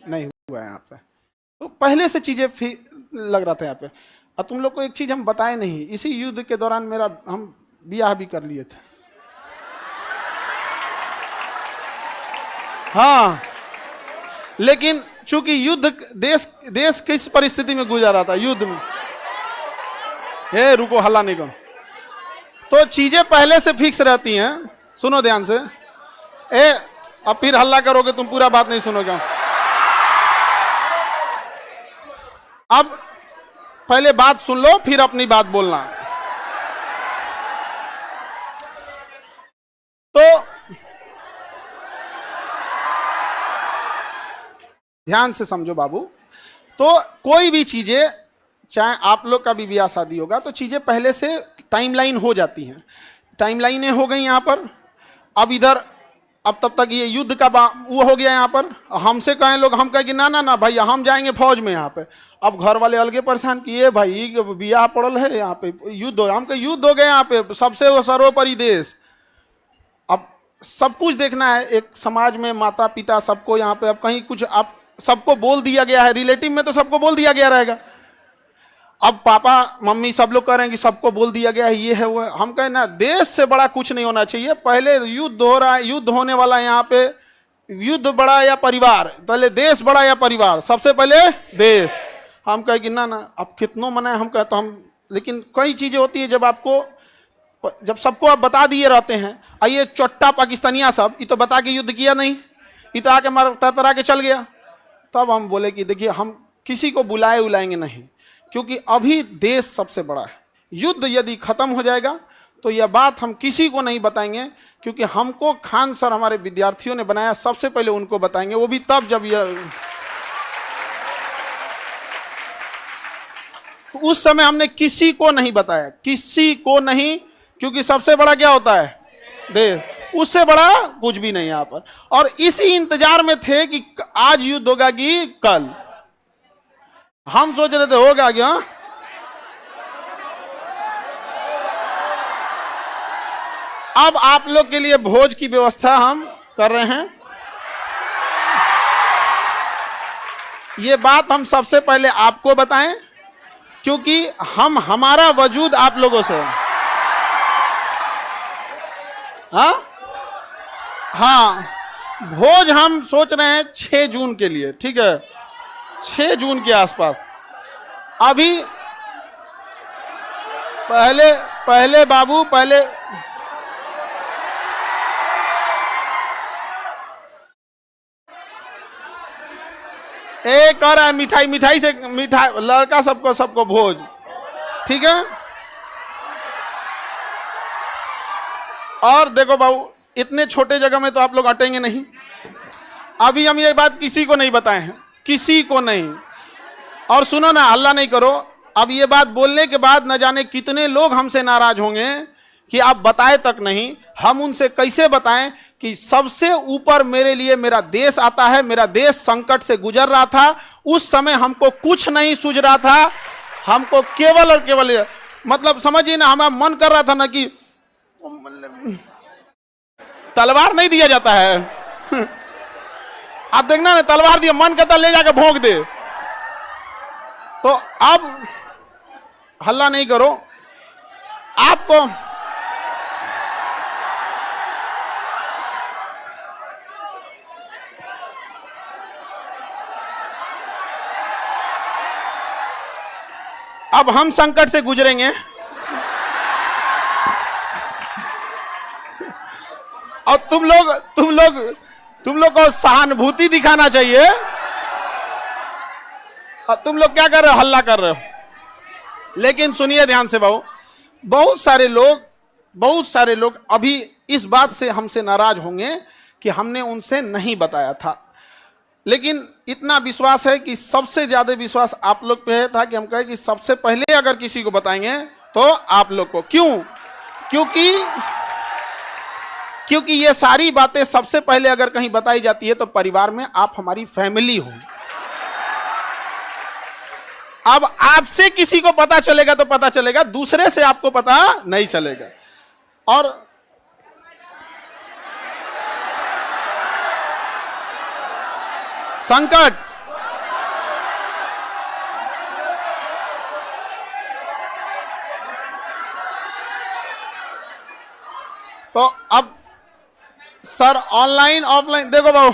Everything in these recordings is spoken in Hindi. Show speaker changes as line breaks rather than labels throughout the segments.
नहीं हुआ है यहाँ पे। तो पहले से चीजें लग रहा था यहाँ पे। और तुम लोग को एक चीज हम बताए नहीं, इसी युद्ध के दौरान मेरा हम ब्याह भी कर लिए थे। हाँ, लेकिन चूंकि युद्ध देश देश किस परिस्थिति में गुजर रहा था युद्ध में, हे रुको हल्ला नहीं करो, तो चीजें पहले से फिक्स रहती हैं। सुनो ध्यान से, अब फिर हल्ला करोगे तुम, पूरा बात नहीं सुनोगे। अब पहले बात सुन लो फिर अपनी बात बोलना। तो ध्यान से समझो बाबू, तो कोई भी चीजें, चाहे आप लोग का भी ब्याह शादी होगा, तो चीजें पहले से टाइमलाइन हो जाती हैं। टाइमलाइनें हो गई यहाँ पर। अब इधर अब तब तक ये युद्ध का वो हो गया यहाँ पर। हमसे कहें लोग, हम कहें कि ना ना ना भाई हम जाएंगे फौज में यहाँ पे। अब घर वाले अलगे परेशान किए, भाई ब्याह पड़ल है यहाँ पे, युद्ध हो, हम कहे युद्ध हो गए यहाँ पे, सबसे वो सर्वोपरि देश। अब सब कुछ देखना है एक समाज में, माता पिता सबको यहाँ पे। अब कहीं कुछ आप सबको बोल दिया गया है, रिलेटिव में तो सबको बोल दिया गया रहेगा। अब पापा मम्मी सब लोग कह रहे हैं कि सबको बोल दिया गया है, ये है वो है। हम कहें ना, देश से बड़ा कुछ नहीं होना चाहिए। पहले युद्ध हो रहा है, युद्ध होने वाला है यहाँ पे, युद्ध बड़ा या परिवार, पहले देश बड़ा या परिवार, सबसे पहले देश। हम कहे कि ना ना अब कितनों मनाए, हम कहते हम, लेकिन कई चीजें होती है जब आपको, जब सबको आप बता दिए रहते हैं। आइए चोट्टा पाकिस्तानिया सब, ये तो बता के युद्ध किया नहीं, ये तो आके मार तरतरा के चल गया। तब हम बोले कि देखिए हम किसी को बुलाए उलाएंगे नहीं, क्योंकि अभी देश सबसे बड़ा है। युद्ध यदि खत्म हो जाएगा तो यह बात हम किसी को नहीं बताएंगे, क्योंकि हमको खान सर हमारे विद्यार्थियों ने बनाया, सबसे पहले उनको बताएंगे, वो भी तब जब यह, उस समय हमने किसी को नहीं बताया, किसी को नहीं, क्योंकि सबसे बड़ा क्या होता है देश, उससे बड़ा कुछ भी नहीं यहाँ पर। और इसी इंतजार में थे कि आज युद्ध होगा कि कल। हम सोच रहे थे होगा क्या। अब आप लोग के लिए भोज की व्यवस्था हम कर रहे हैं। ये बात हम सबसे पहले आपको बताएं, क्योंकि हम, हमारा वजूद आप लोगों से, हाँ भोज हम सोच रहे हैं 6 जून के लिए, ठीक है, 6 जून के आसपास। अभी पहले बाबू, पहले कर रहा है मिठाई से, मिठाई लड़का सबको भोज, ठीक है। और देखो बाबू, इतने छोटे जगह में तो आप लोग अटेंगे नहीं। अभी हम ये बात किसी को नहीं बताए हैं, किसी को नहीं। और सुनो ना, हल्ला नहीं करो। अब ये बात बोलने के बाद न जाने कितने लोग हमसे नाराज होंगे कि आप बताए तक नहीं। हम उनसे कैसे बताएं कि सबसे ऊपर मेरे लिए मेरा देश आता है, मेरा देश संकट से गुजर रहा था, उस समय हमको कुछ नहीं सूझ रहा था, हमको केवल और केवल, मतलब समझिए ना, हमारा मन कर रहा था ना कि तलवार नहीं दिया जाता है आप देखना ना, तलवार दिया, मन करता ले जाकर भोंक दे। तो अब हल्ला नहीं करो। आपको अब हम संकट से गुजरेंगे और तुम लोग को सहानुभूति दिखाना चाहिए। और तुम लोग क्या कर रहे हो, हल्ला कर रहे हो। लेकिन सुनिए ध्यान से बाबू, बहुत सारे लोग अभी इस बात से हमसे नाराज होंगे कि हमने उनसे नहीं बताया था। लेकिन इतना विश्वास है कि सबसे ज्यादा विश्वास आप लोग पे था कि हम कहें कि सबसे पहले अगर किसी को बताएंगे तो आप लोग को। क्यों? क्योंकि ये सारी बातें सबसे पहले अगर कहीं बताई जाती है तो परिवार में आप हमारी फैमिली हो। अब आपसे किसी को पता चलेगा तो पता चलेगा, दूसरे से आपको पता नहीं चलेगा। और संकट सर ऑनलाइन ऑफलाइन देखो बाबू,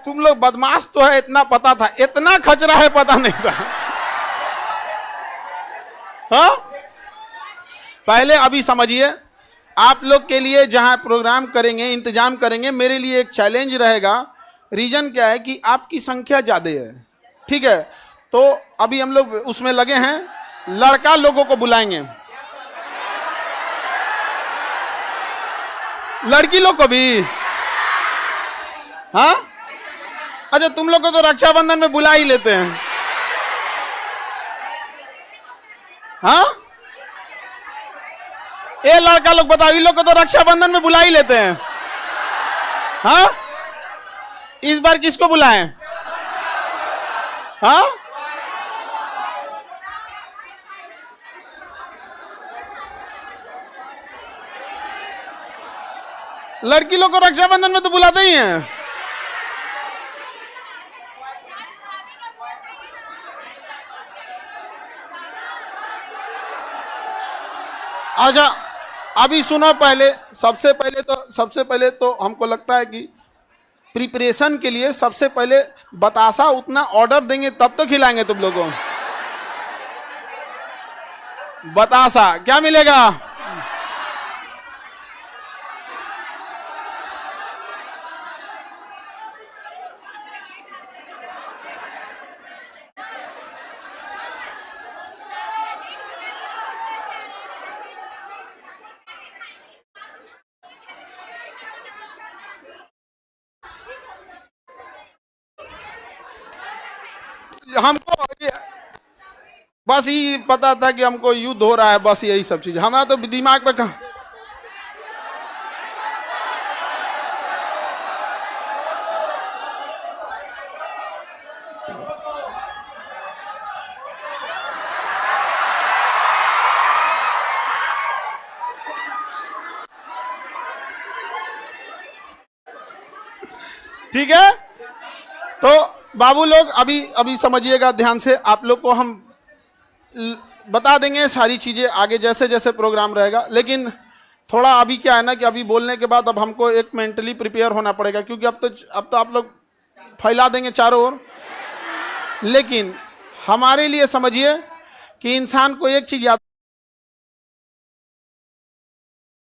तुम लोग बदमाश तो है, इतना पता था, इतना खचरा है पता नहीं था। हाँ, पहले अभी समझिए, आप लोग के लिए जहां प्रोग्राम करेंगे, इंतजाम करेंगे, मेरे लिए एक चैलेंज रहेगा। रीजन क्या है कि आपकी संख्या ज्यादा है, ठीक है? तो अभी हम लोग उसमें लगे हैं, लड़का लोगों को बुलाएंगे, लड़की लोग को भी। हाँ, अच्छा, तुम लोग को तो रक्षाबंधन में बुला ही लेते हैं। हाँ, ये लड़का लोग बताओ, इन लोग को तो रक्षाबंधन में बुला ही लेते हैं। हाँ, इस बार किसको बुलाएं? हाँ, लड़की लोग को रक्षाबंधन में तो बुलाते ही हैं। अच्छा, अभी सुनो, पहले सबसे पहले तो हमको लगता है कि प्रिपरेशन के लिए सबसे पहले बतासा उतना ऑर्डर देंगे तब तो खिलाएंगे तुम लोगों को। बतासा क्या मिलेगा? हमको बस ये पता था कि हमको युद्ध हो रहा है, बस यही सब चीज हमारा तो दिमाग में कहा। ठीक है, तो बाबू लोग अभी समझिएगा ध्यान से, आप लोग को हम बता देंगे सारी चीजें आगे जैसे जैसे प्रोग्राम रहेगा। लेकिन थोड़ा अभी क्या है ना कि अभी बोलने के बाद अब हमको एक मेंटली प्रिपेयर होना पड़ेगा, क्योंकि अब तो आप लोग फैला देंगे चारों ओर। लेकिन हमारे लिए समझिए कि इंसान को एक चीज याद